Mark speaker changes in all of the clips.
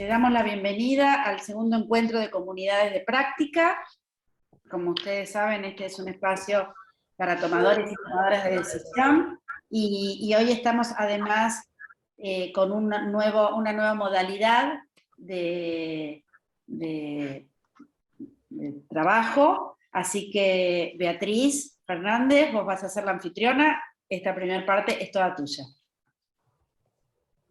Speaker 1: Le damos la bienvenida al segundo encuentro de comunidades de práctica. Como ustedes saben, este es un espacio para tomadores y tomadoras de decisión. Y hoy estamos además con una nueva modalidad de trabajo. Así que, Beatriz Fernández, vos vas a ser la anfitriona. Esta primera parte es toda tuya.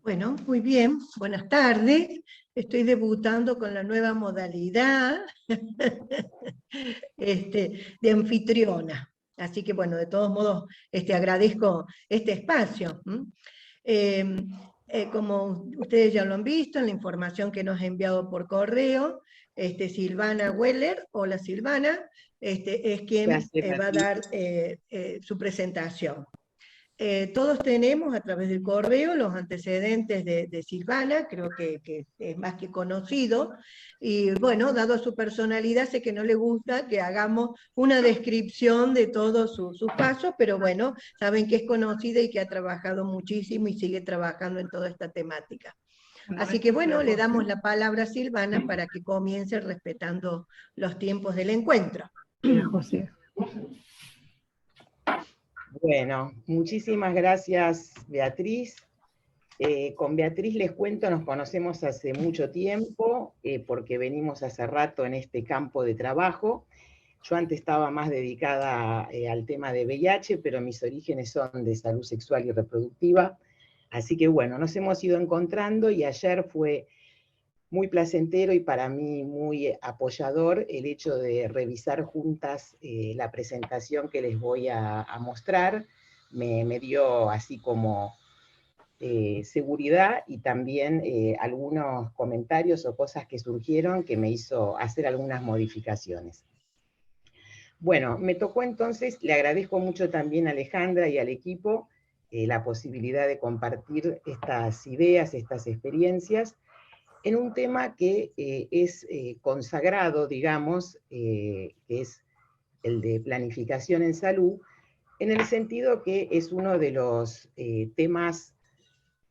Speaker 2: Bueno, muy bien, buenas tardes. Estoy debutando con la nueva modalidad de anfitriona. Así que bueno, de todos modos agradezco este espacio. Como ustedes ya lo han visto en la información que nos ha enviado por correo, Silvana Weller, hola Silvana, es quien va a dar su presentación. Todos tenemos a través del correo los antecedentes de Silvana, creo que es más que conocido, y bueno, dado su personalidad, sé que no le gusta que hagamos una descripción de todos sus pasos, pero bueno, saben que es conocida y que ha trabajado muchísimo y sigue trabajando en toda esta temática. Así que bueno, le damos la palabra a Silvana para que comience respetando los tiempos del encuentro.
Speaker 3: José. Bueno, muchísimas gracias, Beatriz. Con Beatriz les cuento, nos conocemos hace mucho tiempo, porque venimos hace rato en este campo de trabajo. Yo antes estaba más dedicada al tema de VIH, pero mis orígenes son de salud sexual y reproductiva. Así que bueno, nos hemos ido encontrando y ayer fue muy placentero y para mí muy apoyador el hecho de revisar juntas la presentación que les voy a mostrar. Me dio así como seguridad y también algunos comentarios o cosas que surgieron que me hizo hacer algunas modificaciones. Bueno, me tocó entonces, le agradezco mucho también a Alejandra y al equipo la posibilidad de compartir estas ideas, estas experiencias, en un tema que es consagrado, digamos, que es el de planificación en salud, en el sentido que es uno de los temas,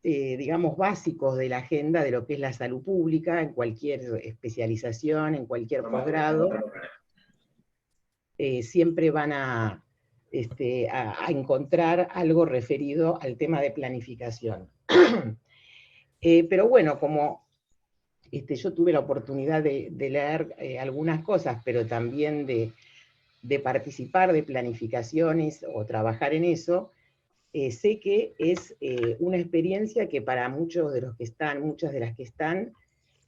Speaker 3: digamos, básicos de la agenda de lo que es la salud pública, en cualquier especialización, en cualquier posgrado. Siempre van a encontrar algo referido al tema de planificación. Pero bueno, como yo tuve la oportunidad de leer algunas cosas, pero también de participar de planificaciones o trabajar en eso, sé que es una experiencia que para muchos de los que están, muchas de las que están,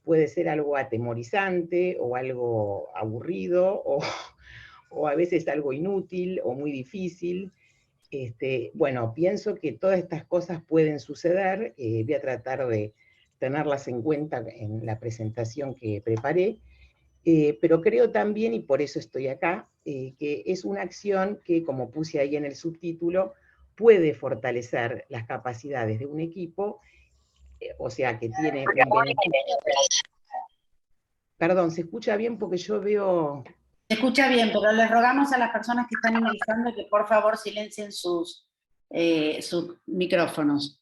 Speaker 3: puede ser algo atemorizante o algo aburrido o a veces algo inútil o muy difícil. Bueno, pienso que todas estas cosas pueden suceder, voy a tratar de tenerlas en cuenta en la presentación que preparé, pero creo también, y por eso estoy acá, que es una acción que, como puse ahí en el subtítulo, puede fortalecer las capacidades de un equipo, o sea, que tiene un beneficio. Perdón, ¿se escucha bien? Porque yo veo...
Speaker 1: Se escucha bien, pero les rogamos a las personas que están ingresando que por favor silencien sus micrófonos.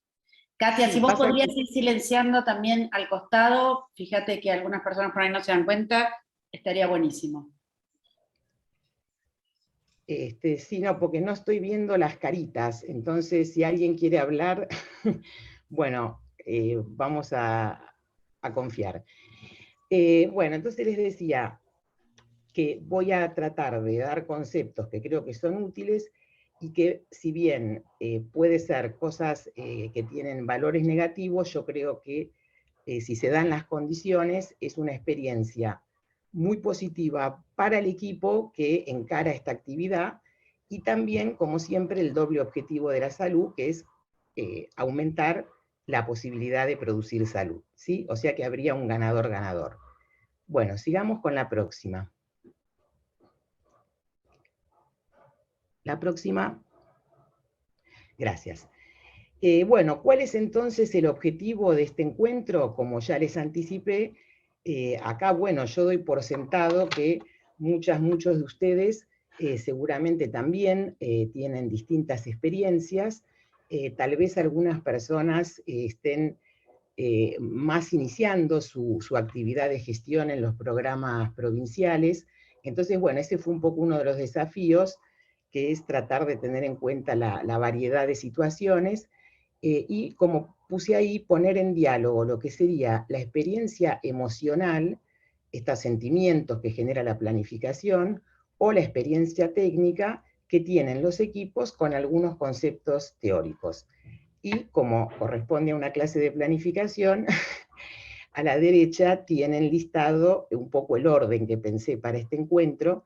Speaker 1: Katia, sí, si vos podrías ir silenciando también al costado, fíjate que algunas personas por ahí no se dan cuenta, estaría buenísimo.
Speaker 3: Sí, no, porque no estoy viendo las caritas, entonces si alguien quiere hablar, bueno, vamos a confiar. Bueno, entonces les decía que voy a tratar de dar conceptos que creo que son útiles y que si bien puede ser cosas que tienen valores negativos, yo creo que si se dan las condiciones es una experiencia muy positiva para el equipo que encara esta actividad y también, como siempre, el doble objetivo de la salud, que es aumentar la posibilidad de producir salud, ¿sí? O sea que habría un ganador-ganador. Bueno, sigamos con la próxima. La próxima. Gracias. Bueno, ¿cuál es entonces el objetivo de este encuentro? Como ya les anticipé, acá, bueno, yo doy por sentado que muchos de ustedes seguramente también tienen distintas experiencias, tal vez algunas personas estén más iniciando su actividad de gestión en los programas provinciales. Entonces, bueno, ese fue un poco uno de los desafíos, que es tratar de tener en cuenta la variedad de situaciones, y como puse ahí, poner en diálogo lo que sería la experiencia emocional, estos sentimientos que genera la planificación, o la experiencia técnica que tienen los equipos con algunos conceptos teóricos. Y como corresponde a una clase de planificación, a la derecha tienen listado un poco el orden que pensé para este encuentro,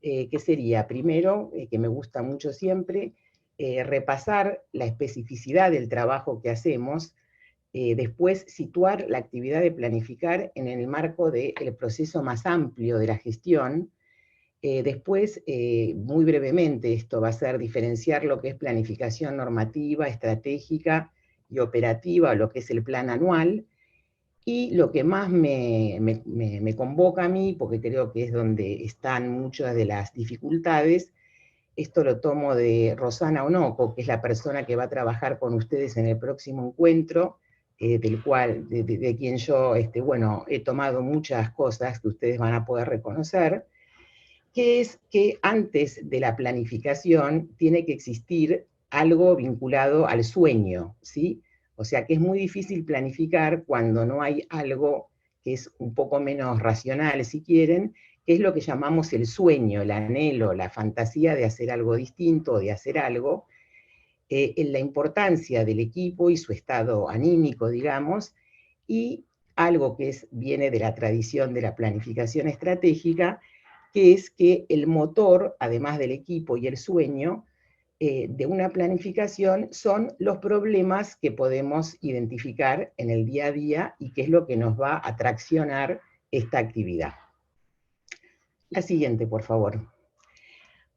Speaker 3: que sería, primero, que me gusta mucho siempre, repasar la especificidad del trabajo que hacemos, después situar la actividad de planificar en el marco del proceso más amplio de la gestión, después, muy brevemente, esto va a ser diferenciar lo que es planificación normativa, estratégica y operativa, lo que es el plan anual, y lo que más me convoca a mí, porque creo que es donde están muchas de las dificultades, esto lo tomo de Rosana Onoco, que es la persona que va a trabajar con ustedes en el próximo encuentro, de quien yo, bueno, he tomado muchas cosas que ustedes van a poder reconocer, que es que antes de la planificación tiene que existir algo vinculado al sueño, ¿sí? O sea que es muy difícil planificar cuando no hay algo que es un poco menos racional, si quieren, que es lo que llamamos el sueño, el anhelo, la fantasía de hacer algo distinto, de hacer algo, en la importancia del equipo y su estado anímico, digamos, y algo que viene de la tradición de la planificación estratégica, que es que el motor, además del equipo y el sueño, de una planificación son los problemas que podemos identificar en el día a día y que es lo que nos va a traccionar esta actividad. La siguiente, por favor.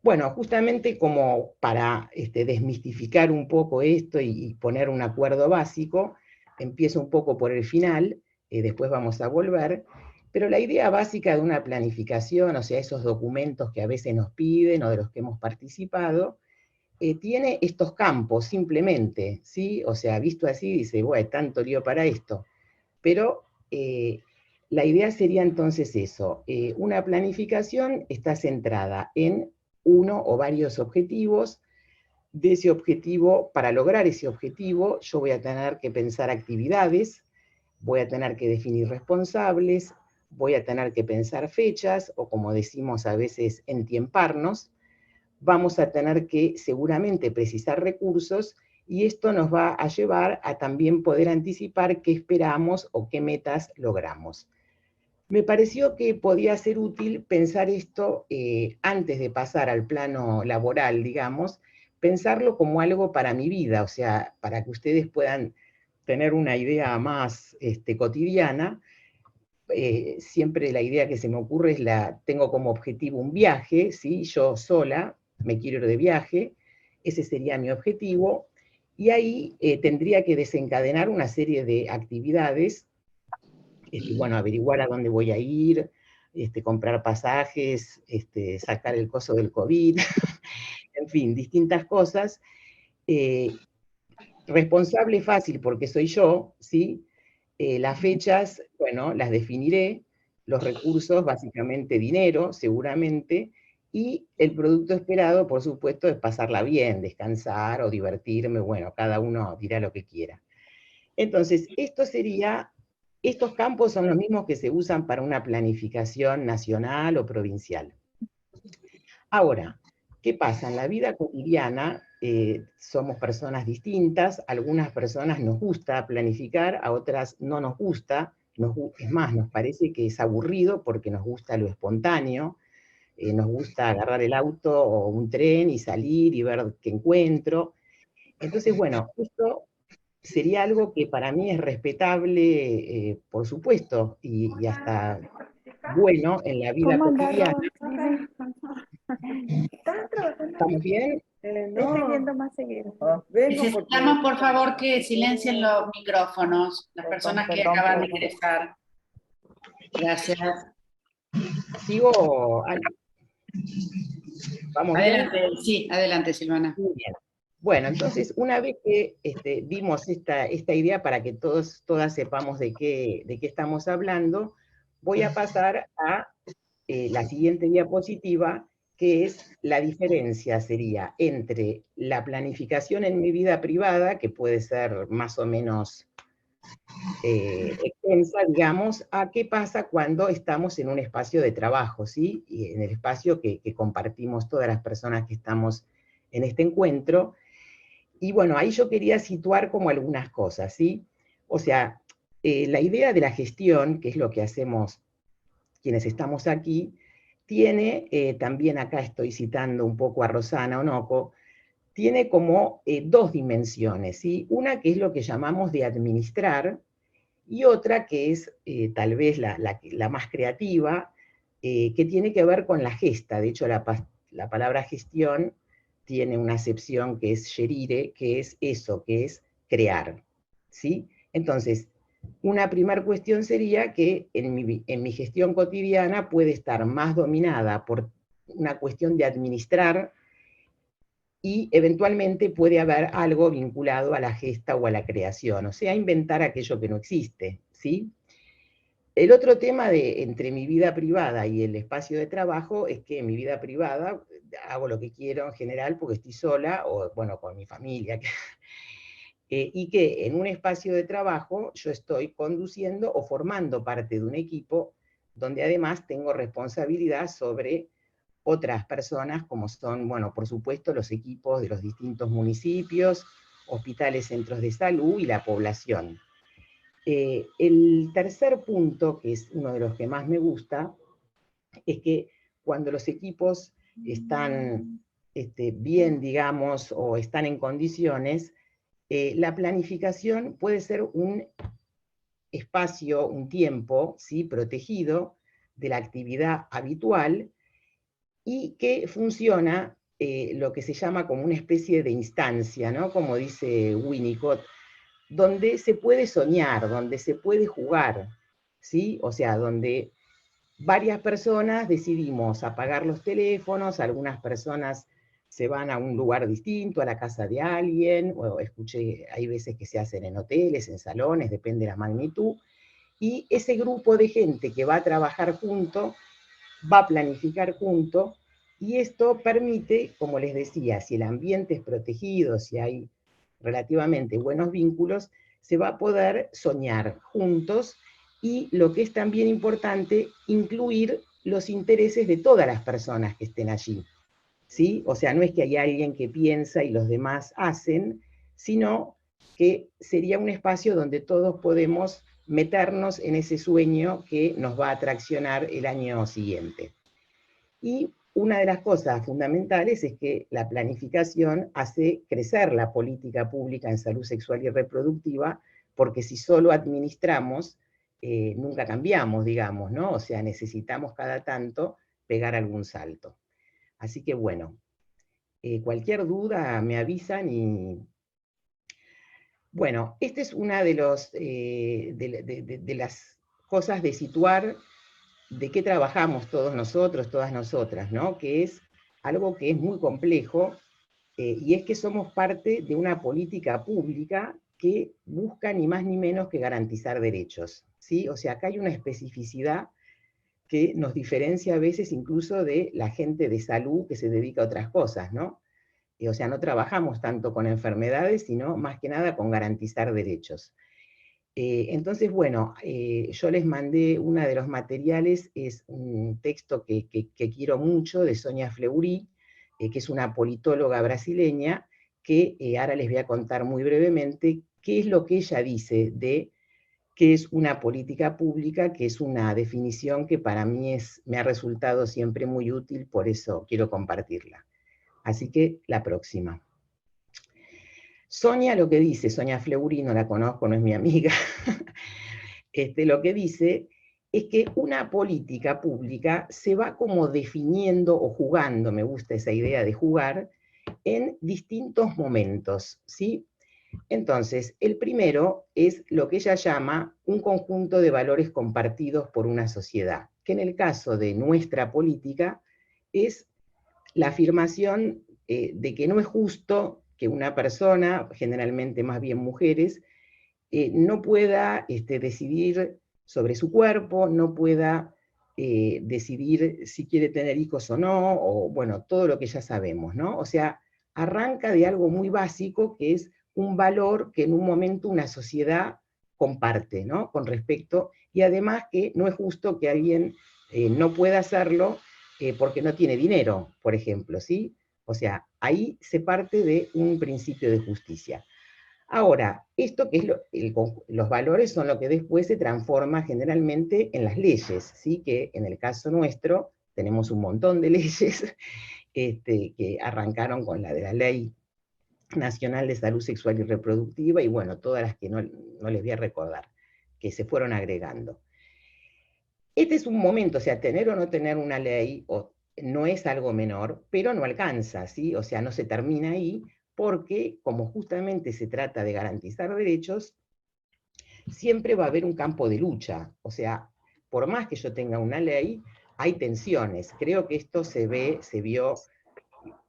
Speaker 3: Bueno, justamente como para desmistificar un poco esto y poner un acuerdo básico, empiezo un poco por el final, después vamos a volver, pero la idea básica de una planificación, o sea, esos documentos que a veces nos piden o de los que hemos participado, tiene estos campos simplemente, ¿sí? O sea, visto así, dice, bueno, tanto lío para esto. Pero la idea sería entonces eso, una planificación está centrada en uno o varios objetivos. De ese objetivo, para lograr ese objetivo, yo voy a tener que pensar actividades, voy a tener que definir responsables, voy a tener que pensar fechas, o como decimos a veces, entiemparnos, vamos a tener que seguramente precisar recursos, y esto nos va a llevar a también poder anticipar qué esperamos o qué metas logramos. Me pareció que podía ser útil pensar esto antes de pasar al plano laboral, digamos, pensarlo como algo para mi vida, o sea, para que ustedes puedan tener una idea más cotidiana. Siempre la idea que se me ocurre es tengo como objetivo un viaje, ¿sí? Yo sola me quiero ir de viaje, ese sería mi objetivo, y ahí tendría que desencadenar una serie de actividades, bueno, averiguar a dónde voy a ir, comprar pasajes, sacar el coso del COVID, en fin, distintas cosas. Responsable fácil porque soy yo, ¿sí? Las fechas, bueno, las definiré, los recursos, básicamente dinero, seguramente, y el producto esperado, por supuesto, es pasarla bien, descansar o divertirme, bueno, cada uno dirá lo que quiera. Entonces, estos campos son los mismos que se usan para una planificación nacional o provincial. Ahora, ¿qué pasa? En la vida cotidiana somos personas distintas, a algunas personas nos gusta planificar, a otras no nos gusta, es más, nos parece que es aburrido porque nos gusta lo espontáneo, nos gusta agarrar el auto o un tren y salir y ver qué encuentro. Entonces, bueno, esto sería algo que para mí es respetable, por supuesto, y hasta bueno en la vida cotidiana. ¿Estamos bien?
Speaker 4: Estoy viendo más seguido.
Speaker 1: Necesitamos, por favor, que silencien los micrófonos, las personas que acaban de ingresar. Gracias.
Speaker 3: Sigo. ¿Vamos
Speaker 1: Adelante,
Speaker 3: bien?
Speaker 1: sí, adelante, Silvana.
Speaker 3: Muy bien. Bueno, entonces, una vez que vimos esta idea para que todas sepamos de qué estamos hablando, voy a pasar a la siguiente diapositiva, que es la diferencia, sería entre la planificación en mi vida privada, que puede ser más o menos extensa, digamos, a qué pasa cuando estamos en un espacio de trabajo, ¿sí? Y en el espacio que compartimos todas las personas que estamos en este encuentro. Y bueno, ahí yo quería situar como algunas cosas, ¿sí? O sea, la idea de la gestión, que es lo que hacemos quienes estamos aquí, tiene, también acá estoy citando un poco a Rosana Onoco, tiene como dos dimensiones, ¿sí? Una que es lo que llamamos de administrar, y otra que es tal vez la más creativa, que tiene que ver con la gesta. De hecho, la palabra gestión tiene una acepción que es gerire, que es eso, que es crear, ¿sí? Entonces, una primera cuestión sería que en mi gestión cotidiana puede estar más dominada por una cuestión de administrar, y eventualmente puede haber algo vinculado a la gesta o a la creación, o sea, inventar aquello que no existe, ¿sí? El otro tema entre mi vida privada y el espacio de trabajo es que en mi vida privada hago lo que quiero en general porque estoy sola, o bueno, con mi familia, y que en un espacio de trabajo yo estoy conduciendo o formando parte de un equipo donde además tengo responsabilidad sobre otras personas, como son, bueno, por supuesto, los equipos de los distintos municipios, hospitales, centros de salud y la población. El tercer punto, que es uno de los que más me gusta, es que cuando los equipos están bien, digamos, o están en condiciones, la planificación puede ser un espacio, un tiempo, ¿sí?, protegido de la actividad habitual, y que funciona lo que se llama como una especie de instancia, ¿no? Como dice Winnicott, donde se puede soñar, donde se puede jugar, ¿sí? O sea, donde varias personas decidimos apagar los teléfonos, algunas personas se van a un lugar distinto, a la casa de alguien, o escuché, hay veces que se hacen en hoteles, en salones, depende de la magnitud, y ese grupo de gente que va a trabajar junto, va a planificar junto, y esto permite, como les decía, si el ambiente es protegido, si hay relativamente buenos vínculos, se va a poder soñar juntos, y lo que es también importante, incluir los intereses de todas las personas que estén allí, ¿sí? O sea, no es que hay alguien que piensa y los demás hacen, sino que sería un espacio donde todos podemos meternos en ese sueño que nos va a atraccionar el año siguiente. Y una de las cosas fundamentales es que la planificación hace crecer la política pública en salud sexual y reproductiva, porque si solo administramos, nunca cambiamos, digamos, ¿no? O sea, necesitamos cada tanto pegar algún salto. Así que bueno, cualquier duda me avisan y... Bueno, esta es una de las cosas de situar de qué trabajamos todos nosotros, todas nosotras, ¿no? Que es algo que es muy complejo, y es que somos parte de una política pública que busca ni más ni menos que garantizar derechos, ¿sí? O sea, acá hay una especificidad que nos diferencia a veces incluso de la gente de salud que se dedica a otras cosas, ¿no? O sea, no trabajamos tanto con enfermedades, sino más que nada con garantizar derechos. Entonces, bueno, yo les mandé uno de los materiales, es un texto que quiero mucho, de Sonia Fleury, que es una politóloga brasileña, que ahora les voy a contar muy brevemente qué es lo que ella dice de qué es una política pública, que es una definición que para mí me ha resultado siempre muy útil, por eso quiero compartirla. Así que la próxima. Sonia lo que dice, Sonia Fleury, no la conozco, no es mi amiga, lo que dice es que una política pública se va como definiendo o jugando, me gusta esa idea de jugar, en distintos momentos, ¿sí? Entonces, el primero es lo que ella llama un conjunto de valores compartidos por una sociedad, que en el caso de nuestra política es la afirmación de que no es justo que una persona, generalmente más bien mujeres, no pueda decidir sobre su cuerpo, no pueda decidir si quiere tener hijos o no, o bueno, todo lo que ya sabemos, ¿no? O sea, arranca de algo muy básico, que es un valor que en un momento una sociedad comparte, ¿no? Con respecto, y además que no es justo que alguien no pueda hacerlo porque no tiene dinero, por ejemplo, ¿sí? O sea, ahí se parte de un principio de justicia. Ahora, esto que es los valores son lo que después se transforma generalmente en las leyes, ¿sí? Que en el caso nuestro tenemos un montón de leyes que arrancaron con la de la Ley Nacional de Salud Sexual y Reproductiva, y bueno, todas las que no les voy a recordar, que se fueron agregando. Este es un momento, o sea, tener o no tener una ley no es algo menor, pero no alcanza, ¿sí? O sea, no se termina ahí, porque como justamente se trata de garantizar derechos, siempre va a haber un campo de lucha. O sea, por más que yo tenga una ley, hay tensiones. Creo que esto se vio,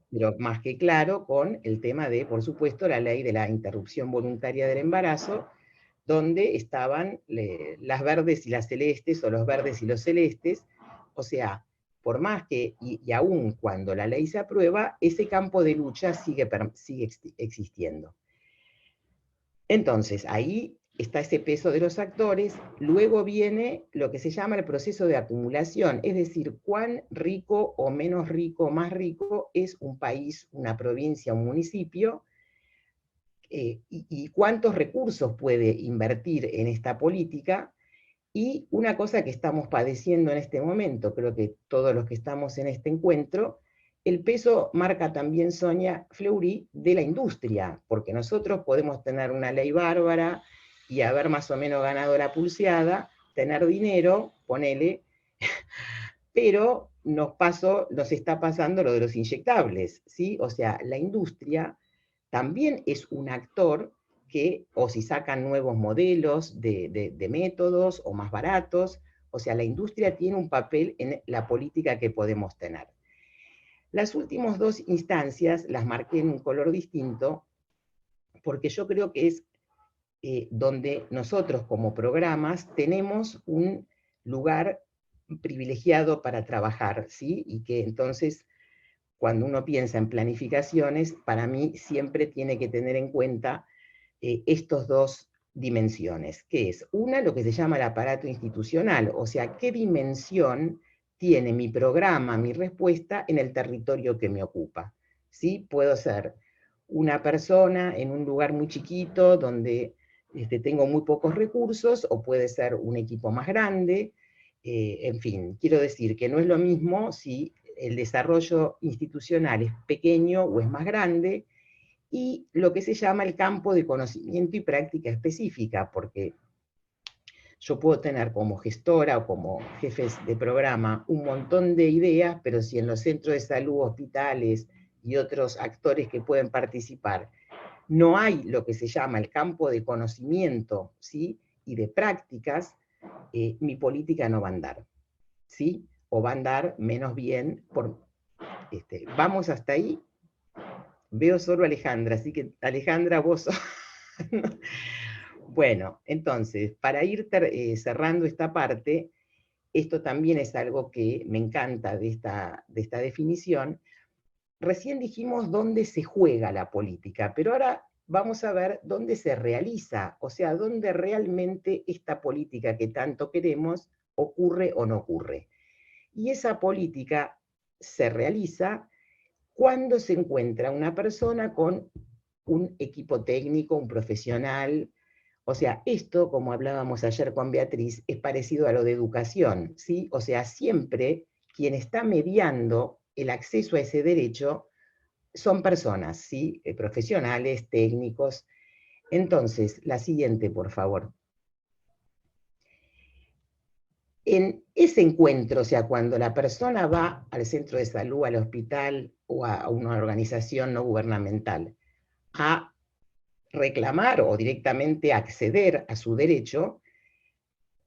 Speaker 3: pero más que claro, con el tema de, por supuesto, la ley de la interrupción voluntaria del embarazo, donde estaban las verdes y las celestes, o los verdes y los celestes. O sea, por más que, y aún cuando la ley se aprueba, ese campo de lucha sigue existiendo. Entonces, ahí está ese peso de los actores. Luego viene lo que se llama el proceso de acumulación, es decir, cuán rico o menos rico, más rico es un país, una provincia, un municipio, y cuántos recursos puede invertir en esta política. Y una cosa que estamos padeciendo en este momento, creo que todos los que estamos en este encuentro, el peso marca también, Sonia Fleury, de la industria, porque nosotros podemos tener una ley bárbara y haber más o menos ganado la pulseada, tener dinero, ponele, pero nos está pasando lo de los inyectables, ¿sí? O sea, la industria también es un actor que, o si sacan nuevos modelos de métodos o más baratos, o sea, la industria tiene un papel en la política que podemos tener. Las últimas dos instancias las marqué en un color distinto, porque yo creo que es donde nosotros como programas tenemos un lugar privilegiado para trabajar, ¿sí? Y que entonces, cuando uno piensa en planificaciones, para mí siempre tiene que tener en cuenta estos dos dimensiones, que es una, lo que se llama el aparato institucional, o sea, qué dimensión tiene mi programa, mi respuesta en el territorio que me ocupa. ¿Sí? Puedo ser una persona en un lugar muy chiquito donde tengo muy pocos recursos, o puede ser un equipo más grande. En fin, quiero decir que no es lo mismo si el desarrollo institucional es pequeño o es más grande, y lo que se llama el campo de conocimiento y práctica específica, porque yo puedo tener como gestora o como jefes de programa un montón de ideas, pero si en los centros de salud, hospitales y otros actores que pueden participar, no hay lo que se llama el campo de conocimiento, ¿sí? Y de prácticas, mi política no va a andar, ¿sí? O va a andar menos bien. ¿Vamos hasta ahí? Veo solo a Alejandra, así que Alejandra, vos... Bueno, entonces, para ir cerrando esta parte, esto también es algo que me encanta de esta definición. Recién dijimos dónde se juega la política, pero ahora vamos a ver dónde se realiza, o sea, dónde realmente esta política que tanto queremos ocurre o no ocurre. Y esa política se realiza cuando se encuentra una persona con un equipo técnico, un profesional. O sea, esto, como hablábamos ayer con Beatriz, es parecido a lo de educación, ¿sí? O sea, siempre quien está mediando el acceso a ese derecho son personas, ¿sí? Profesionales, técnicos. Entonces, la siguiente, por favor. En ese encuentro, o sea, cuando la persona va al centro de salud, al hospital o a una organización no gubernamental a reclamar o directamente acceder a su derecho,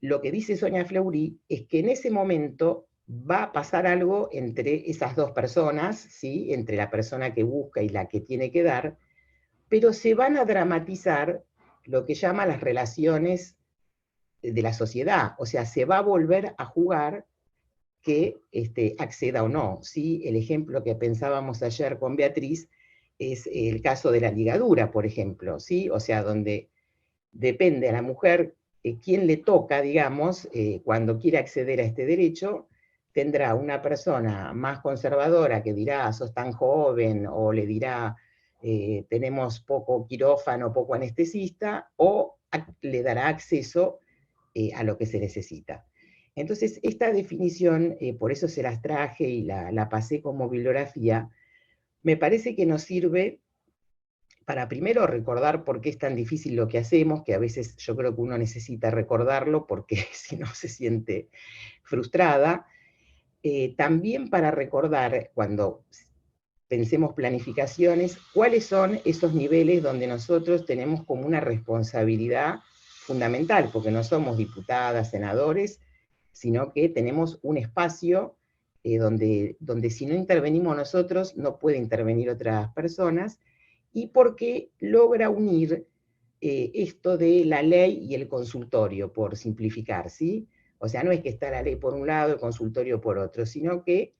Speaker 3: lo que dice Sonia Fleury es que en ese momento va a pasar algo entre esas dos personas, ¿sí? Entre la persona que busca y la que tiene que dar, pero se van a dramatizar lo que llama las relaciones de la sociedad, o sea, se va a volver a jugar que acceda o no, ¿sí? El ejemplo que pensábamos ayer con Beatriz es el caso de la ligadura, por ejemplo, ¿sí? O sea, donde depende a la mujer quién le toca, digamos, cuando quiere acceder a este derecho, tendrá una persona más conservadora que dirá, sos tan joven, o le dirá, tenemos poco quirófano, poco anestesista, o le dará acceso a lo que se necesita. Entonces, esta definición, por eso se las traje y la pasé como bibliografía, me parece que nos sirve para primero recordar por qué es tan difícil lo que hacemos, que a veces yo creo que uno necesita recordarlo porque si no se siente frustrada. También para recordar, cuando pensemos planificaciones, cuáles son esos niveles donde nosotros tenemos como una responsabilidad fundamental, porque no somos diputadas, senadores, sino que tenemos un espacio donde si no intervenimos nosotros, no puede intervenir otras personas, y porque logra unir esto de la ley y el consultorio, por simplificar, ¿sí? O sea, no es que está la ley por un lado, el consultorio por otro, sino que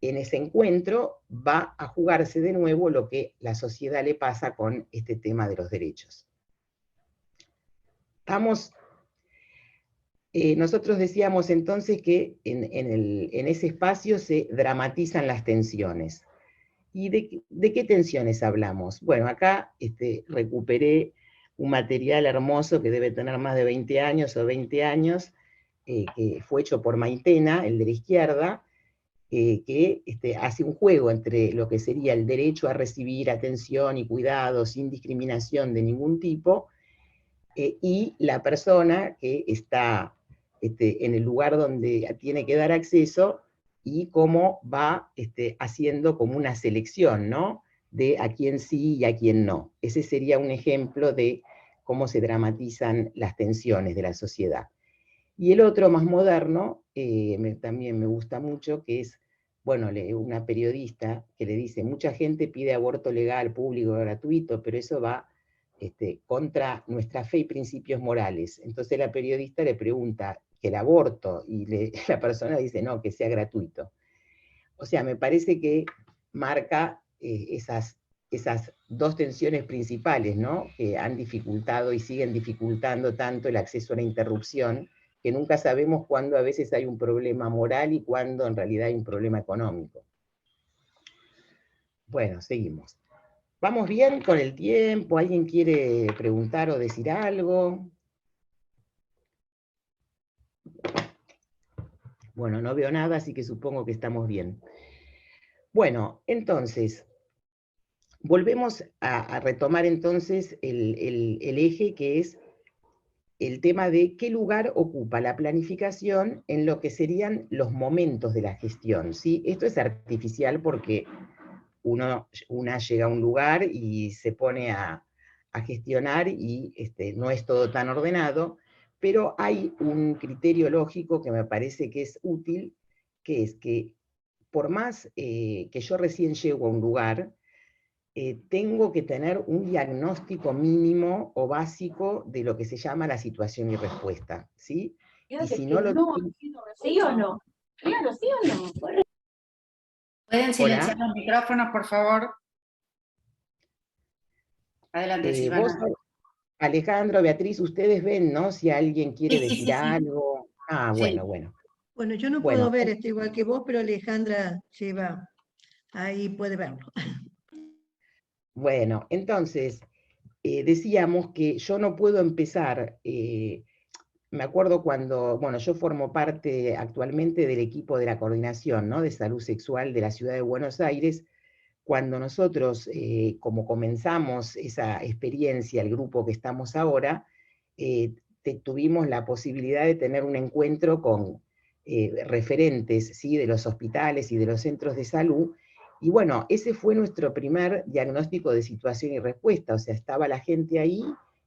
Speaker 3: en ese encuentro va a jugarse de nuevo lo que la sociedad le pasa con este tema de los derechos. Nosotros decíamos entonces que en ese espacio se dramatizan las tensiones. ¿Y de qué tensiones hablamos? Bueno, acá recuperé un material hermoso que debe tener más de 20 años o 20 años, que fue hecho por Maitena, el de la izquierda, que hace un juego entre lo que sería el derecho a recibir atención y cuidado sin discriminación de ningún tipo, y la persona que está en el lugar donde tiene que dar acceso, y cómo va haciendo como una selección, ¿no? De a quién sí y a quién no. Ese sería un ejemplo de cómo se dramatizan las tensiones de la sociedad. Y el otro, más moderno, también me gusta mucho, que es, bueno, una periodista que le dice, mucha gente pide aborto legal, público, gratuito, pero eso va contra nuestra fe y principios morales. Entonces la periodista le pregunta que el aborto, y la persona dice, no, que sea gratuito. O sea, me parece que marca esas dos tensiones principales, ¿no? Que han dificultado y siguen dificultando tanto el acceso a la interrupción, que nunca sabemos cuándo a veces hay un problema moral y cuándo en realidad hay un problema económico. Bueno, seguimos. ¿Vamos bien con el tiempo? ¿Alguien quiere preguntar o decir algo? Bueno, no veo nada, así que supongo que estamos bien. Bueno, entonces, volvemos a retomar entonces el eje, que es el tema de qué lugar ocupa la planificación en lo que serían los momentos de la gestión, ¿sí? Esto es artificial porque una llega a un lugar y se pone a gestionar y no es todo tan ordenado, pero hay un criterio lógico que me parece que es útil, que es que por más que yo recién llego a un lugar, tengo que tener un diagnóstico mínimo o básico de lo que se llama la situación y respuesta, ¿sí? Y si no lo tengo...
Speaker 4: ¿Sí o no? Claro, ¿sí o no?
Speaker 1: ¿Pueden silenciar
Speaker 3: Hola.
Speaker 1: los micrófonos, por favor? Adelante, Silvana.
Speaker 3: Vos, Alejandro, Beatriz, ustedes ven, ¿no? Si alguien quiere decir algo. Ah,
Speaker 1: Sí.
Speaker 3: bueno, bueno.
Speaker 2: Bueno, yo no
Speaker 3: Bueno,
Speaker 2: puedo ver, estoy igual que vos, pero Alejandra lleva, ahí puede verlo.
Speaker 3: bueno, entonces, decíamos que yo no puedo empezar, me acuerdo cuando, bueno, yo formo parte actualmente del equipo de la coordinación, ¿no? De salud sexual de la ciudad de Buenos Aires. Cuando nosotros, como comenzamos esa experiencia, el grupo que estamos ahora, tuvimos la posibilidad de tener un encuentro con referentes, ¿sí? De los hospitales y de los centros de salud, y bueno, ese fue nuestro primer diagnóstico de situación y respuesta, o sea, estaba la gente ahí,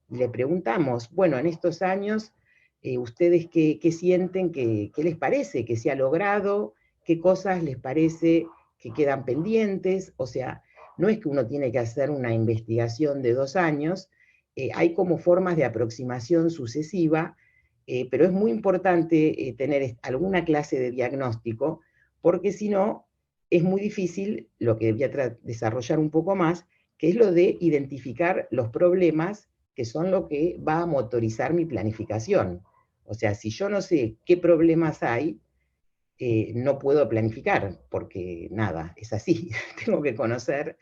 Speaker 3: y le preguntamos, bueno, en estos años, ¿ustedes qué sienten, qué les parece que se ha logrado, qué cosas les parece que quedan pendientes? O sea, no es que uno tiene que hacer una investigación de 2 años, hay como formas de aproximación sucesiva, pero es muy importante tener alguna clase de diagnóstico, porque si no, es muy difícil, lo que voy a desarrollar un poco más, que es lo de identificar los problemas que son lo que va a motorizar mi planificación. O sea, si yo no sé qué problemas hay, no puedo planificar, porque nada, es así. Tengo que conocer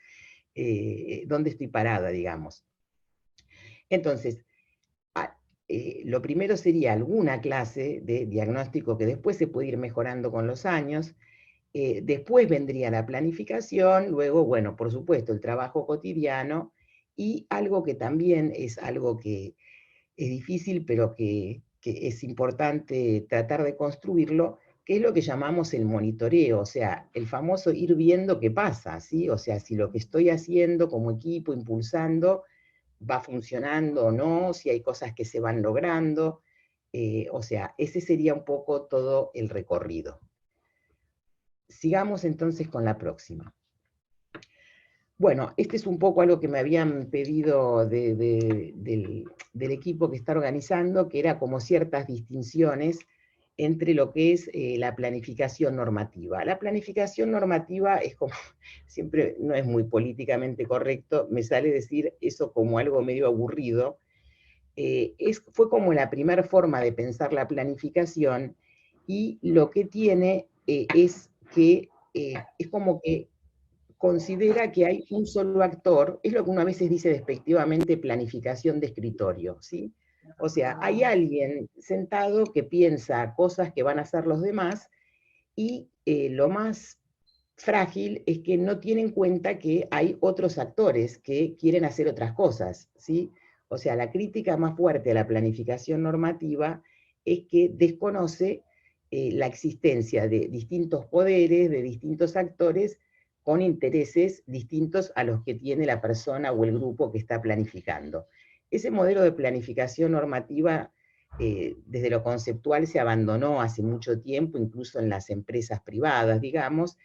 Speaker 3: dónde estoy parada, digamos. Entonces, lo primero sería alguna clase de diagnóstico que después se puede ir mejorando con los años. Después vendría la planificación, luego, bueno, por supuesto, el trabajo cotidiano, y algo que también es algo que es difícil, pero que es importante tratar de construirlo, que es lo que llamamos el monitoreo, o sea, el famoso ir viendo qué pasa, ¿sí? O sea, si lo que estoy haciendo como equipo, impulsando, va funcionando o no, si hay cosas que se van logrando, o sea, ese sería un poco todo el recorrido. Sigamos entonces con la próxima. Bueno, este es un poco algo que me habían pedido del equipo que está organizando, que era como ciertas distinciones entre lo que es la planificación normativa. La planificación normativa es como, siempre no es muy políticamente correcto, me sale decir eso como algo medio aburrido. Fue como la primera forma de pensar la planificación, y lo que tiene es que es como que considera que hay un solo actor, es lo que uno a veces dice despectivamente planificación de escritorio, ¿sí? O sea, hay alguien sentado que piensa cosas que van a hacer los demás, y lo más frágil es que no tiene en cuenta que hay otros actores que quieren hacer otras cosas, ¿sí? O sea, la crítica más fuerte a la planificación normativa es que desconoce la existencia de distintos poderes, de distintos actores, con intereses distintos a los que tiene la persona o el grupo que está planificando. Ese modelo de planificación normativa, desde lo conceptual, se abandonó hace mucho tiempo, incluso en las empresas privadas, digamos,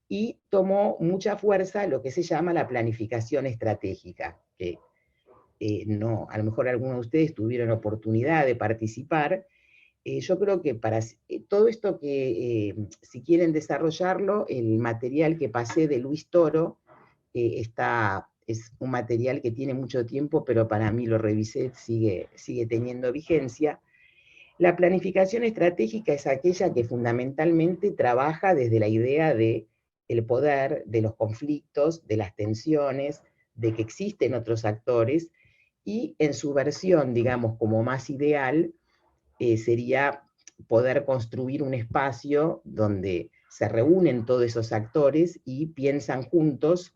Speaker 3: y tomó mucha fuerza lo que se llama la planificación estratégica, que no, a lo mejor algunos de ustedes tuvieron oportunidad de participar. Yo creo que para todo esto que, si quieren desarrollarlo, el material que pasé de Luis Toro, es un material que tiene mucho tiempo, pero para mí, lo revisé, sigue teniendo vigencia. La planificación estratégica es aquella que fundamentalmente trabaja desde la idea de el poder, de los conflictos, de las tensiones, de que existen otros actores, y en su versión, digamos, como más ideal, sería poder construir un espacio donde se reúnen todos esos actores y piensan juntos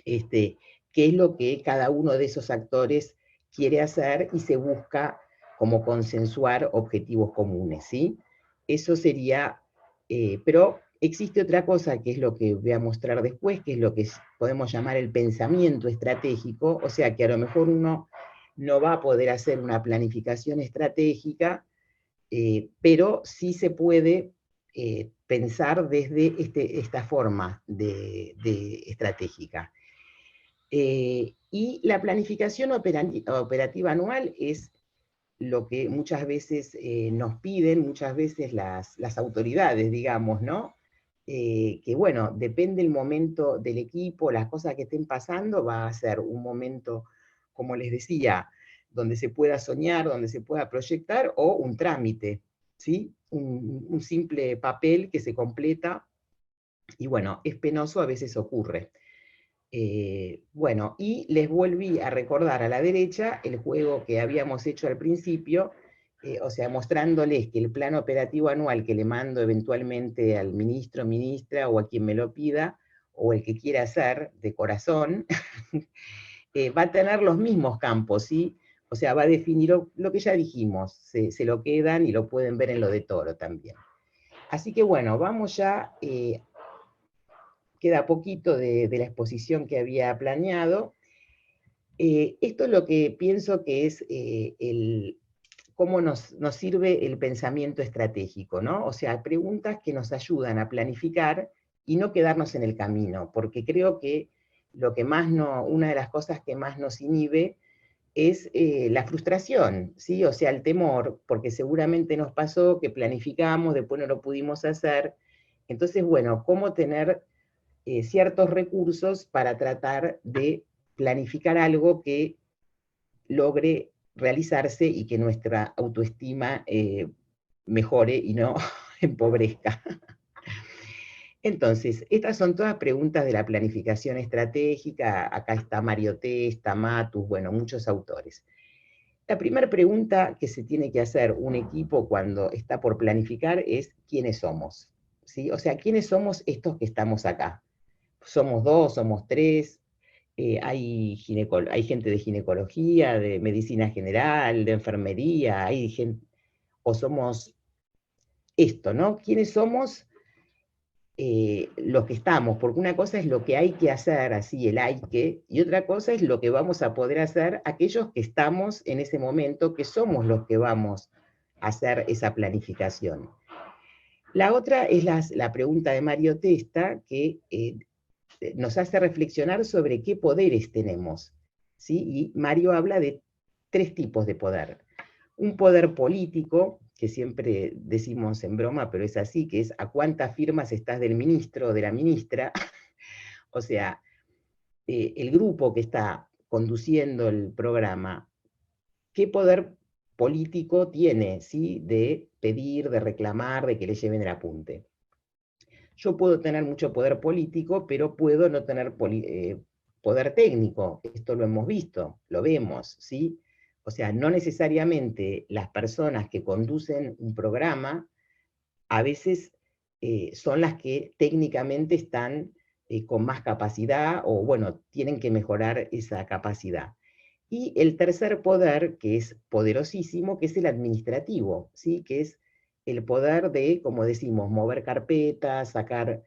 Speaker 3: qué es lo que cada uno de esos actores quiere hacer, y se busca como consensuar objetivos comunes, ¿sí? Eso sería, pero existe otra cosa, que es lo que voy a mostrar después, que es lo que podemos llamar el pensamiento estratégico, o sea que a lo mejor uno no va a poder hacer una planificación estratégica, pero sí se puede pensar desde esta forma de estratégica. Y la planificación operativa anual es lo que muchas veces nos piden, muchas veces las autoridades, digamos, ¿no? Que bueno, depende el momento del equipo, las cosas que estén pasando, va a ser un momento, como les decía, donde se pueda soñar, donde se pueda proyectar, o un trámite, ¿sí? Un simple papel que se completa, y bueno, es penoso, a veces ocurre. Bueno, y les volví a recordar a la derecha el juego que habíamos hecho al principio, o sea, mostrándoles que el plan operativo anual que le mando eventualmente al ministro, ministra, o a quien me lo pida, o el que quiera hacer de corazón, va a tener los mismos campos, ¿sí? O sea, va a definir lo que ya dijimos, se lo quedan y lo pueden ver en lo de Toro también. Así que bueno, vamos ya, queda poquito de la exposición que había planeado. Esto es lo que pienso que es cómo nos sirve el pensamiento estratégico, ¿no? O sea, preguntas que nos ayudan a planificar y no quedarnos en el camino, porque creo que una de las cosas que más nos inhibe es la frustración, ¿sí? O sea, el temor, porque seguramente nos pasó que planificamos, después no lo pudimos hacer. Entonces, bueno, cómo tener ciertos recursos para tratar de planificar algo que logre realizarse y que nuestra autoestima mejore y no empobrezca. Entonces, estas son todas preguntas de la planificación estratégica. Acá está Mario T, está Matus, bueno, muchos autores. La primera pregunta que se tiene que hacer un equipo cuando está por planificar es ¿quiénes somos? ¿Sí? O sea, ¿quiénes somos estos que estamos acá? ¿Somos 2, somos 3? Hay gente de ginecología, de medicina general, de enfermería, hay gente, o somos esto, ¿no? ¿Quiénes somos los que estamos? Porque una cosa es lo que hay que hacer, así el hay que, y otra cosa es lo que vamos a poder hacer aquellos que estamos en ese momento, que somos los que vamos a hacer esa planificación. La otra es la pregunta de Mario Testa, que nos hace reflexionar sobre qué poderes tenemos, ¿sí? Y Mario habla de 3 tipos de poder. Un poder político, que siempre decimos en broma, pero es así, que es a cuántas firmas estás del ministro o de la ministra. O sea, el grupo que está conduciendo el programa, ¿qué poder político tiene, ¿sí? De pedir, de reclamar, de que le lleven el apunte? Yo puedo tener mucho poder político, pero puedo no tener poder técnico. Esto lo hemos visto, lo vemos, ¿sí? O sea, no necesariamente las personas que conducen un programa a veces son las que técnicamente están con más capacidad o, bueno, tienen que mejorar esa capacidad. Y el tercer poder, que es poderosísimo, que es el administrativo, ¿sí? Que es el poder de, como decimos, mover carpetas, sacar,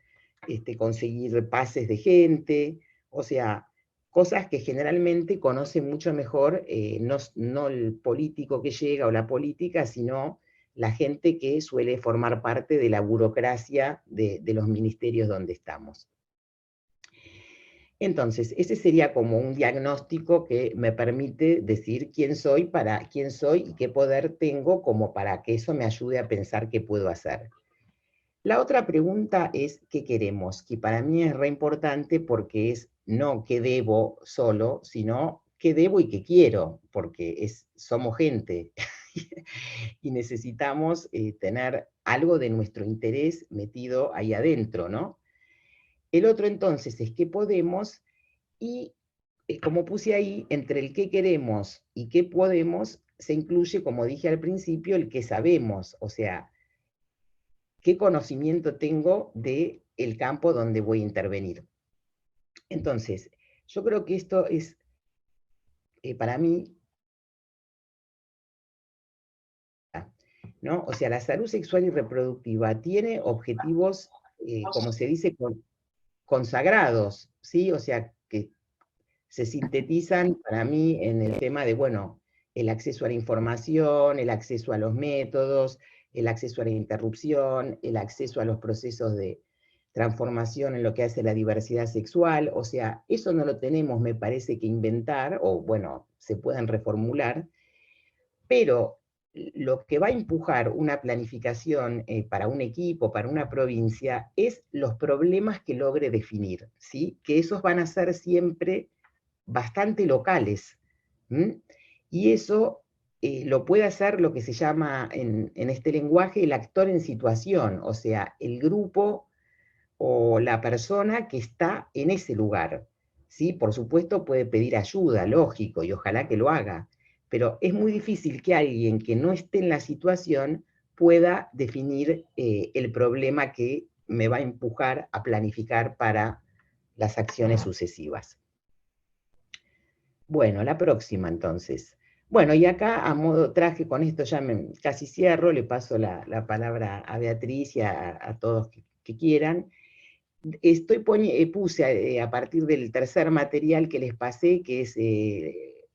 Speaker 3: conseguir pases de gente, o sea, cosas que generalmente conocen mucho mejor, no el político que llega o la política, sino la gente que suele formar parte de la burocracia de los ministerios donde estamos. Entonces, ese sería como un diagnóstico que me permite decir quién soy y qué poder tengo como para que eso me ayude a pensar qué puedo hacer. La otra pregunta es ¿qué queremos? Que para mí es re importante porque es no qué debo solo, sino qué debo y qué quiero, porque somos gente y necesitamos tener algo de nuestro interés metido ahí adentro, ¿no? El otro entonces es qué podemos, y como puse ahí, entre el qué queremos y qué podemos, se incluye, como dije al principio, el qué sabemos, o sea, qué conocimiento tengo del campo donde voy a intervenir. Entonces, yo creo que esto es, para mí, ¿no? O sea, la salud sexual y reproductiva tiene objetivos, como se dice, consagrados, ¿sí? O sea, que se sintetizan para mí en el tema de, bueno, el acceso a la información, el acceso a los métodos, el acceso a la interrupción, el acceso a los procesos de transformación en lo que hace la diversidad sexual. O sea, eso no lo tenemos, me parece, que inventar, o bueno, se pueden reformular, pero lo que va a empujar una planificación para un equipo, para una provincia, es los problemas que logre definir, ¿sí? Que esos van a ser siempre bastante locales. Y eso lo puede hacer lo que se llama en este lenguaje el actor en situación, o sea, el grupo o la persona que está en ese lugar. ¿Sí? Por supuesto puede pedir ayuda, lógico, y ojalá que lo haga, pero es muy difícil que alguien que no esté en la situación pueda definir el problema que me va a empujar a planificar para las acciones sucesivas. Bueno, la próxima entonces. Bueno, y acá a modo traje, con esto ya casi cierro, le paso la palabra a Beatriz y a todos que quieran. Puse a partir del tercer material que les pasé, que es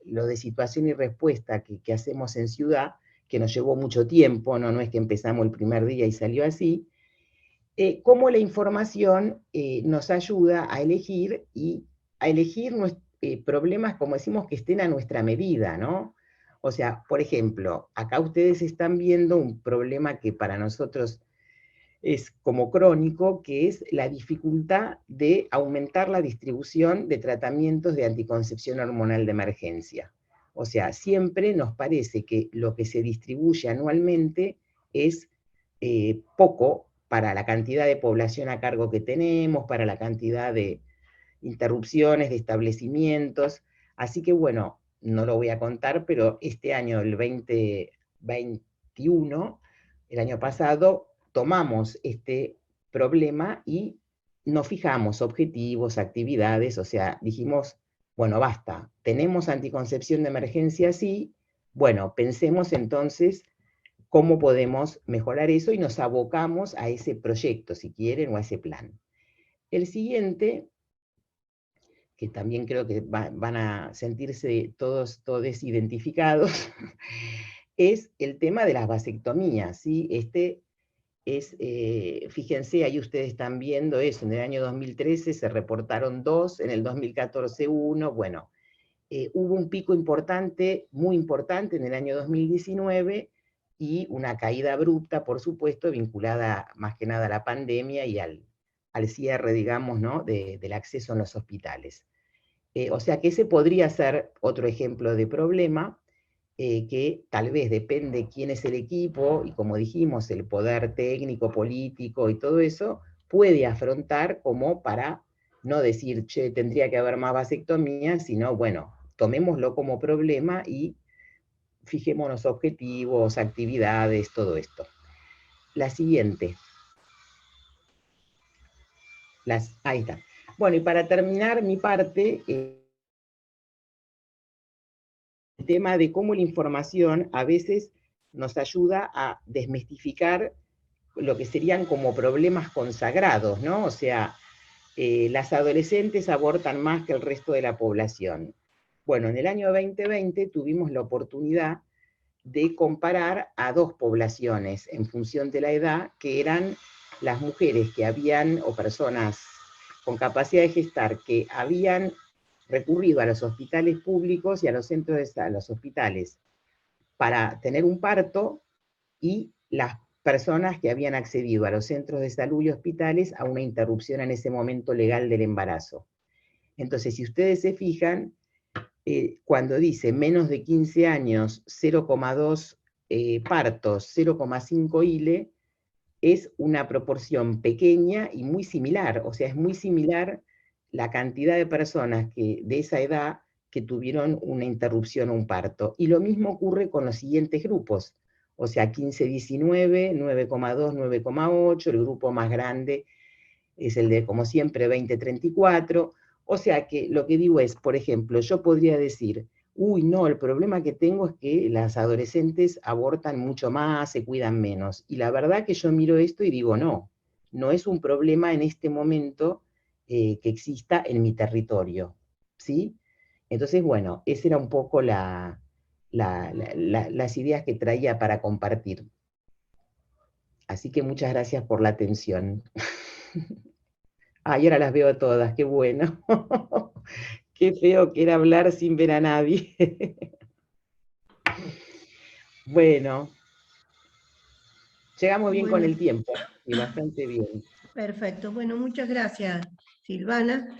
Speaker 3: lo de situación y respuesta que hacemos en Ciudad, que nos llevó mucho tiempo, no es que empezamos el primer día y salió así, cómo la información nos ayuda a elegir y elegir problemas, como decimos, que estén a nuestra medida, ¿no? O sea, por ejemplo, acá ustedes están viendo un problema que para nosotros es como crónico, que es la dificultad de aumentar la distribución de tratamientos de anticoncepción hormonal de emergencia. O sea, siempre nos parece que lo que se distribuye anualmente es poco para la cantidad de población a cargo que tenemos, para la cantidad de interrupciones de establecimientos. Así que bueno, no lo voy a contar, pero este año, el 2021, el año pasado, tomamos este problema y nos fijamos objetivos, actividades, o sea, dijimos, bueno, basta, tenemos anticoncepción de emergencia, sí, bueno, pensemos entonces cómo podemos mejorar eso y nos abocamos a ese proyecto, si quieren, o a ese plan. El siguiente, que también creo que van a sentirse todos identificados, es el tema de las vasectomías, ¿sí? Este es, fíjense, ahí ustedes están viendo eso, en el año 2013 se reportaron 2, en el 2014 1, bueno, hubo un pico importante, muy importante en el año 2019, y una caída abrupta, por supuesto, vinculada más que nada a la pandemia y al cierre, digamos, ¿no? del acceso en los hospitales. O sea que ese podría ser otro ejemplo de problema, que tal vez depende quién es el equipo, y como dijimos, el poder técnico, político y todo eso, puede afrontar como para no decir, che, tendría que haber más vasectomías, sino, bueno, tomémoslo como problema y fijémonos objetivos, actividades, todo esto. La siguiente. Ahí está. Bueno, y para terminar mi parte, el tema de cómo la información a veces nos ayuda a desmistificar lo que serían como problemas consagrados, ¿no? O sea, las adolescentes abortan más que el resto de la población. Bueno, en el año 2020 tuvimos la oportunidad de comparar a dos poblaciones en función de la edad, que eran las mujeres que habían, o personas con capacidad de gestar, que habían recurrido a los hospitales públicos y a los centros a los hospitales para tener un parto, y las personas que habían accedido a los centros de salud y hospitales a una interrupción en ese momento legal del embarazo. Entonces, si ustedes se fijan, cuando dice menos de 15 años, 0,2 partos, 0,5 ILE, es una proporción pequeña y muy similar, o sea, es muy similar la cantidad de personas de esa edad que tuvieron una interrupción o un parto. Y lo mismo ocurre con los siguientes grupos, o sea, 15-19, 9,2, 9,8, el grupo más grande es el de, como siempre, 20-34, o sea que lo que digo es, por ejemplo, yo podría decir, uy, no, el problema que tengo es que las adolescentes abortan mucho más, se cuidan menos. Y la verdad que yo miro esto y digo, no, no es un problema en este momento que exista en mi territorio, ¿sí? Entonces, bueno, esa era un poco las ideas que traía para compartir. Así que muchas gracias por la atención. Y ahora las veo todas, qué bueno. Qué feo que era hablar sin ver a nadie. Bueno, llegamos bien con el tiempo, y bastante bien.
Speaker 2: Perfecto. Bueno, muchas gracias, Silvana.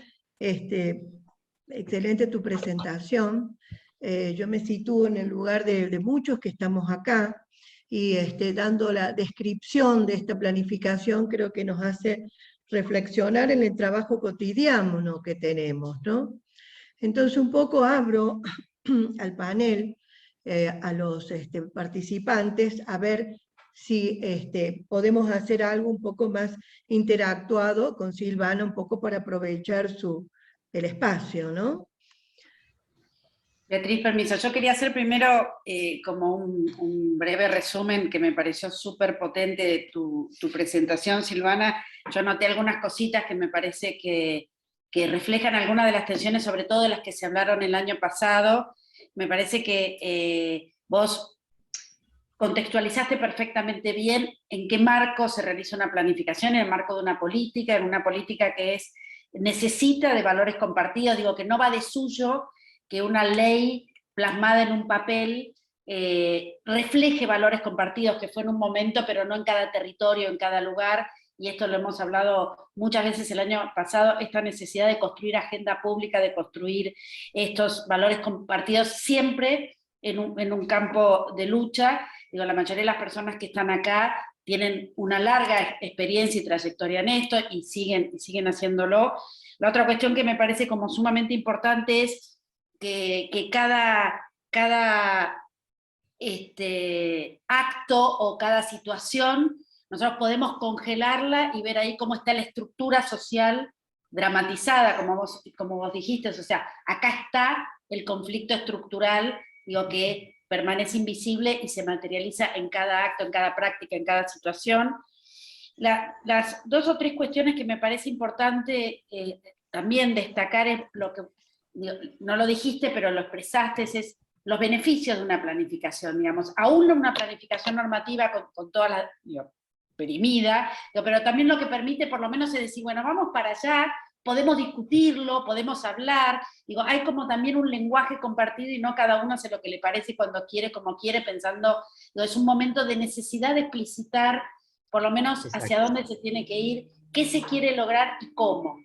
Speaker 2: Excelente tu presentación. Yo me sitúo en el lugar de muchos que estamos acá, y dando la descripción de esta planificación creo que nos hace reflexionar en el trabajo cotidiano que tenemos, ¿no? Entonces un poco abro al panel, a los participantes, a ver si podemos hacer algo un poco más interactuado con Silvana, un poco para aprovechar el espacio, ¿no?
Speaker 1: Beatriz, permiso. Yo quería hacer primero como un breve resumen que me pareció súper potente de tu presentación, Silvana. Yo noté algunas cositas que me parece que reflejan algunas de las tensiones, sobre todo de las que se hablaron el año pasado. Me parece que vos contextualizaste perfectamente bien en qué marco se realiza una planificación, en el marco de una política, en una política que es necesita de valores compartidos, digo que no va de suyo que una ley plasmada en un papel refleje valores compartidos, que fue en un momento, pero no en cada territorio, en cada lugar, y esto lo hemos hablado muchas veces el año pasado, esta necesidad de construir agenda pública, de construir estos valores compartidos siempre en un campo de lucha. Digo, la mayoría de las personas que están acá tienen una larga experiencia y trayectoria en esto, y siguen haciéndolo. La otra cuestión que me parece como sumamente importante es que cada acto o cada situación, nosotros podemos congelarla y ver ahí cómo está la estructura social dramatizada, como vos dijiste, o sea, acá está el conflicto estructural, digo, que permanece invisible y se materializa en cada acto, en cada práctica, en cada situación. Las 2 o 3 cuestiones que me parece importante también destacar es lo que, digo, no lo dijiste, pero lo expresaste, es los beneficios de una planificación, digamos, aún una planificación normativa con toda la, digo, perimida, pero también lo que permite por lo menos es decir, bueno, vamos para allá, podemos discutirlo, podemos hablar, digo, hay como también un lenguaje compartido y no cada uno hace lo que le parece cuando quiere, como quiere, pensando, digo, es un momento de necesidad de explicitar por lo menos hacia dónde se tiene que ir, qué se quiere lograr y cómo.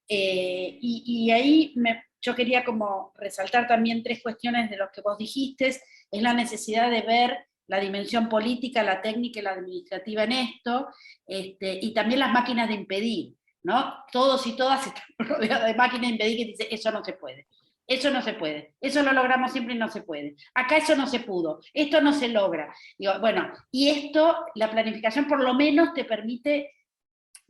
Speaker 1: Y ahí yo quería como resaltar también 3 cuestiones de lo que vos dijiste, es la necesidad de ver la dimensión política, la técnica y la administrativa en esto, y también las máquinas de impedir, ¿no? Todos y todas están rodeados de máquinas de impedir que dicen, eso no se puede. Eso no se puede, eso lo logramos siempre y no se puede. Acá eso no se pudo, esto no se logra. Digo, bueno, y esto, la planificación por lo menos te permite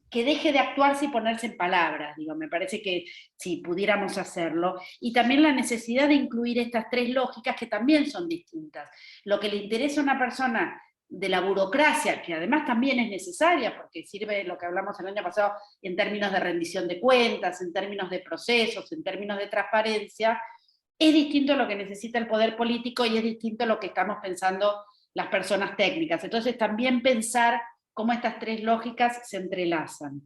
Speaker 1: que deje de actuarse y ponerse en palabras, digo, me parece que si pudiéramos hacerlo, y también la necesidad de incluir estas 3 lógicas que también son distintas. Lo que le interesa a una persona de la burocracia, que además también es necesaria, porque sirve lo que hablamos el año pasado en términos de rendición de cuentas, en términos de procesos, en términos de transparencia, es distinto a lo que necesita el poder político y es distinto a lo que estamos pensando las personas técnicas. Entonces también pensar cómo estas 3 lógicas se entrelazan.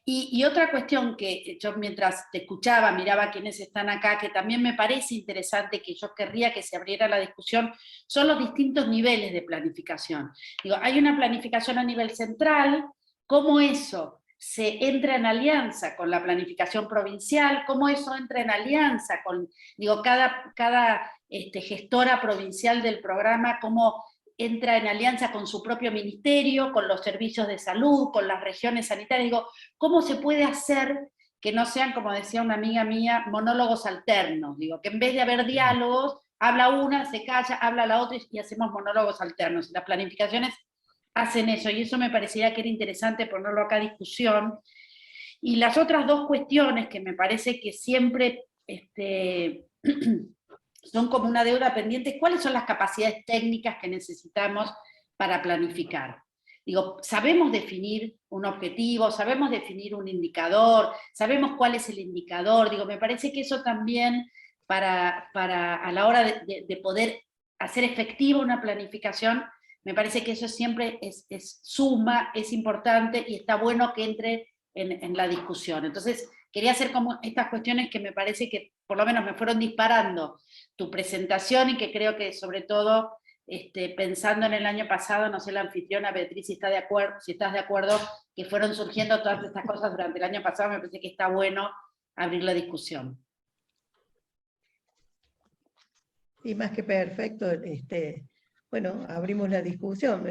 Speaker 1: Y otra cuestión que yo mientras te escuchaba, miraba quienes están acá, que también me parece interesante, que yo querría que se abriera la discusión, son los distintos niveles de planificación. Digo, hay una planificación a nivel central, cómo eso se entra en alianza con la planificación provincial, cómo eso entra en alianza con, digo, cada gestora provincial del programa, cómo entra en alianza con su propio ministerio, con los servicios de salud, con las regiones sanitarias. Digo, ¿cómo se puede hacer que no sean, como decía una amiga mía, monólogos alternos? Digo, que en vez de haber diálogos, habla una, se calla, habla la otra y hacemos monólogos alternos. Las planificaciones hacen eso, y eso me parecería que era interesante ponerlo acá a discusión. Y las otras 2 cuestiones que me parece que siempre son como una deuda pendiente, ¿cuáles son las capacidades técnicas que necesitamos para planificar? Digo, sabemos definir un objetivo, sabemos definir un indicador, sabemos cuál es el indicador, digo, me parece que eso también para a la hora de poder hacer efectiva una planificación, me parece que eso siempre es suma, es importante y está bueno que entre en la discusión. Entonces, quería hacer como estas cuestiones que me parece que por lo menos me fueron disparando tu presentación y que creo que sobre todo, pensando en el año pasado, no sé, la anfitriona Beatriz si estás de acuerdo, que fueron surgiendo todas estas cosas durante el año pasado, me parece que está bueno abrir la discusión.
Speaker 2: Y más que perfecto, bueno, abrimos la discusión.